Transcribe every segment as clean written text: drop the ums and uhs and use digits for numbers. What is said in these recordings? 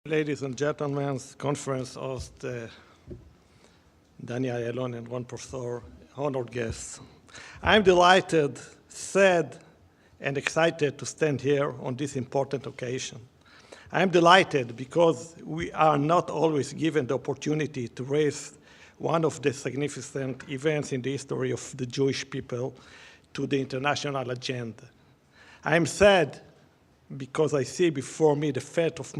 Ladies and gentlemen, conference host Daniel Ayalon and Ron Professor, honored guests. I'm delighted, sad, and excited to stand here on this important occasion. I'm delighted because we are not always given the opportunity to raise one of the significant events in the history of the Jewish people to the international agenda. I'm sad because I see before me the fate of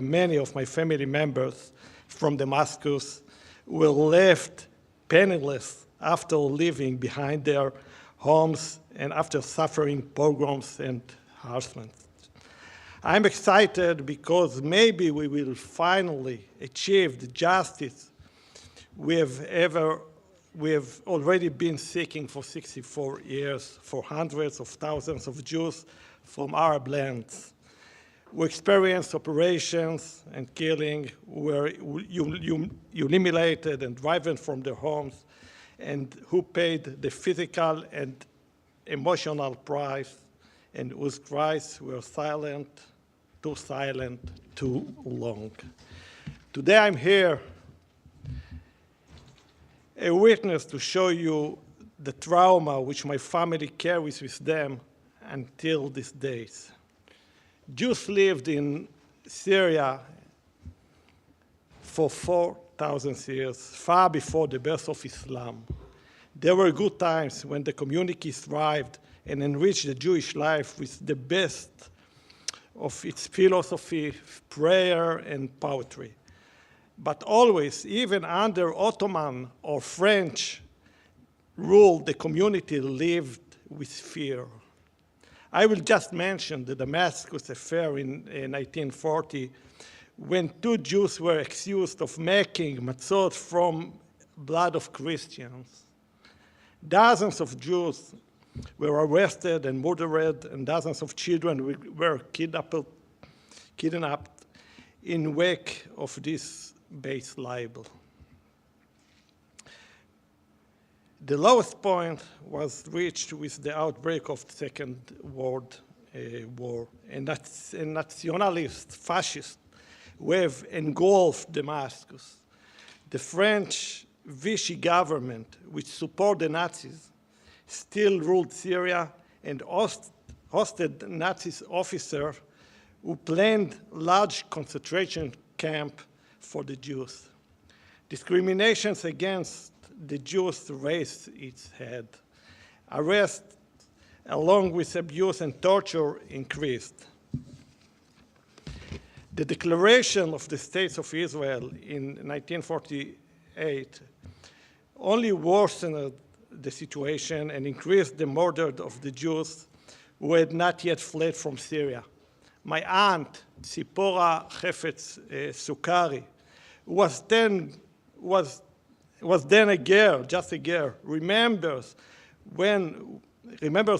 many of my family members from Damascus who were left penniless after leaving behind their homes and after suffering pogroms and harassment. I'm excited because maybe we will finally achieve the justice we have already been seeking for 64 years for hundreds of thousands of Jews from Arab lands who experienced operations and killing, were humiliated and driven from their homes, and who paid the physical and emotional price, and whose cries were silent, too long. Today I'm here, a witness to show you the trauma which my family carries with them until these days. Jews lived in Syria for 4,000 years, far before the birth of Islam. There were good times when the community thrived and enriched the Jewish life with the best of its philosophy, prayer, and poetry. But always, even under Ottoman or French rule, the community lived with fear. I will just mention the Damascus affair in 1940, when 2 Jews were accused of making matzot from blood of Christians. Dozens of Jews were arrested and murdered, and dozens of children were kidnapped in wake of this base libel. The lowest point was reached with the outbreak of the Second World War, and a nationalist, fascist wave engulfed Damascus. The French Vichy government, which supported the Nazis, still ruled Syria and hosted Nazi officers who planned large concentration camps for the Jews. Discriminations against the Jews raised its head. Arrests, along with abuse and torture, increased. The declaration of the State of Israel in 1948 only worsened the situation and increased the murder of the Jews who had not yet fled from Syria. My aunt, Tzipora Hefetz Sukari, was then a girl, just a girl, remembers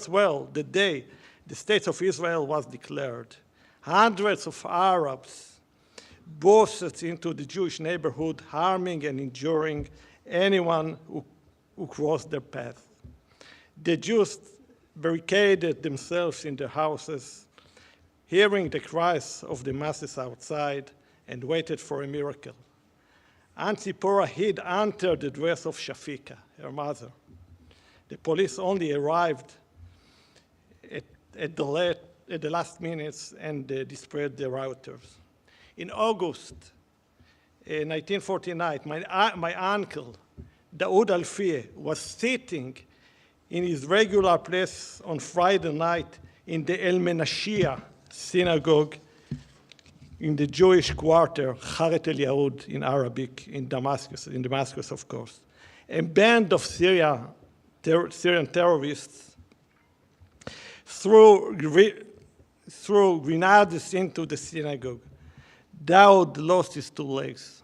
well the day the State of Israel was declared. Hundreds of Arabs burst into the Jewish neighborhood, harming and injuring anyone who crossed their path. The Jews barricaded themselves in their houses, hearing the cries of the masses outside, and waited for a miracle. Aunt Tzipora hid under the dress of Shafika, her mother. The police only arrived at the last minutes and dispersed the rioters. In August 1949, my uncle, Daoud Alfie, was sitting in his regular place on Friday night in the El Menashia synagogue in the Jewish quarter, Charet El Yahud in Arabic, in Damascus, of course. A band of Syrian terrorists threw grenades into the synagogue. Daoud lost his 2 legs.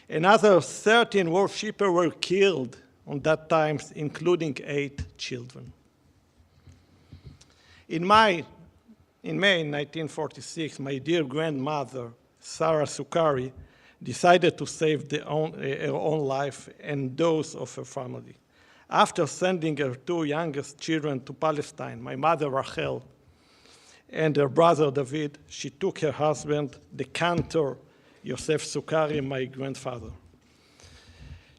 Another 13 worshippers were killed on that time, including 8 children. In May 1946, my dear grandmother, Sarah Sukari, decided to save her own life and those of her family. After sending her 2 youngest children to Palestine, my mother, Rachel, and her brother David, she took her husband, the cantor Yosef Sukari, my grandfather.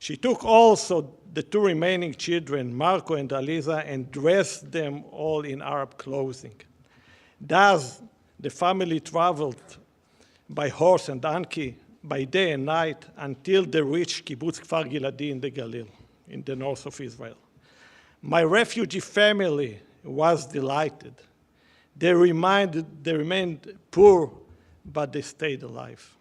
She took also the two remaining children, Marco and Aliza, and dressed them all in Arab clothing. Thus, the family traveled by horse and donkey, by day and night, until they reached Kibbutz Kfar Giladi in the Galil, in the north of Israel. My refugee family was delighted. They remained poor, but they stayed alive.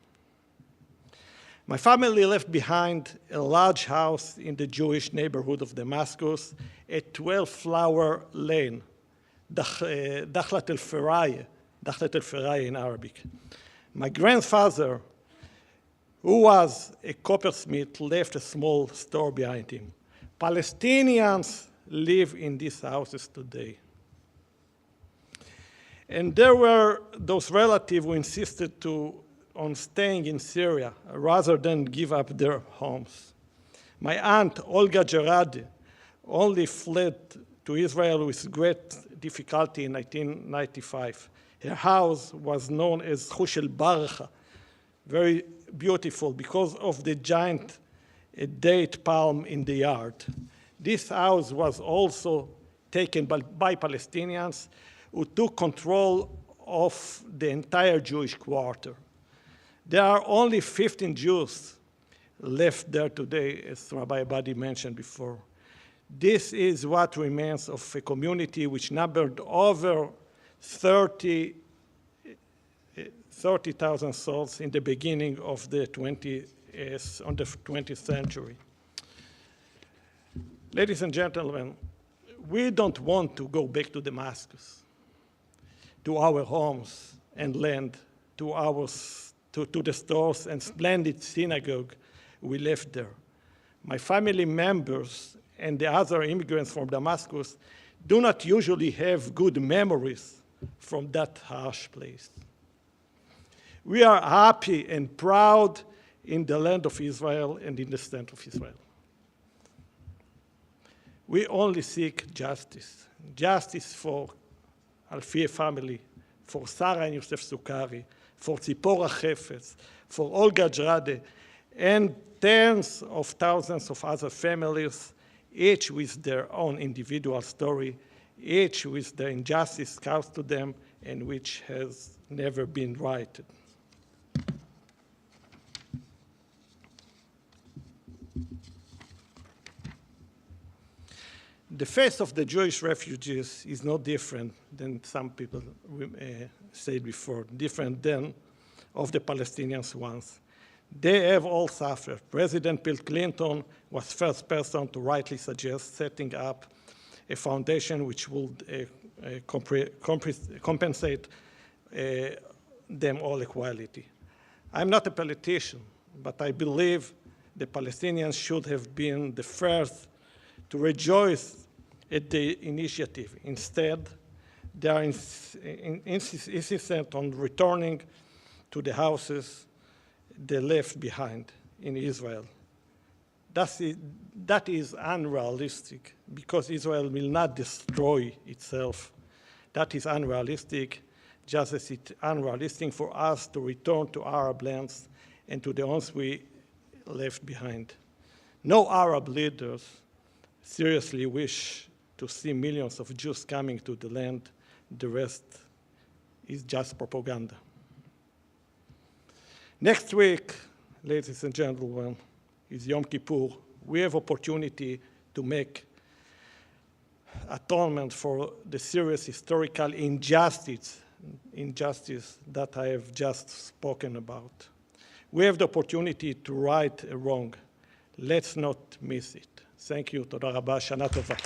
My family left behind a large house in the Jewish neighborhood of Damascus, a 12-flower lane, Dakhlat el-Feraya in Arabic. My grandfather, who was a coppersmith, left a small store behind him. Palestinians live in these houses today. And there were those relatives who insisted on staying in Syria rather than give up their homes. My aunt, Olga Geradi, only fled to Israel with great difficulty in 1995. Her house was known as Chush el-Barcha, very beautiful because of the giant date palm in the yard. This house was also taken by Palestinians who took control of the entire Jewish quarter. There are only 15 Jews left there today, as Rabbi Abadi mentioned before. This is what remains of a community which numbered over 30,000 souls in the beginning of the 20th century. Ladies and gentlemen, we don't want to go back to Damascus, to our homes and land, to the stores and splendid synagogue we left there. My family members and the other immigrants from Damascus do not usually have good memories from that harsh place. We are happy and proud in the land of Israel and in the state of Israel. We only seek justice, justice for Alfie family, for Sarah and Yosef Sukari, for Tzipora Chefetz, for Olga Geradi, and tens of thousands of other families, each with their own individual story, each with the injustice caused to them and which has never been righted. The face of the Jewish refugees is no different than some people said before, different than of the Palestinians once. They have all suffered. President Bill Clinton was the first person to rightly suggest setting up a foundation which would compensate them all equality. I'm not a politician, but I believe the Palestinians should have been the first to rejoice at the initiative. Instead, they are insistent on returning to the houses they left behind in Israel. That is unrealistic because Israel will not destroy itself. That is unrealistic, just as it's unrealistic for us to return to Arab lands and to the ones we left behind. No Arab leaders seriously wish to see millions of Jews coming to the land. The rest is just propaganda. Next week, ladies and gentlemen, is Yom Kippur. We have opportunity to make atonement for the serious historical injustice that I have just spoken about. We have the opportunity to right a wrong. Let's not miss it. Thank you. Toda rabba. Shana tova.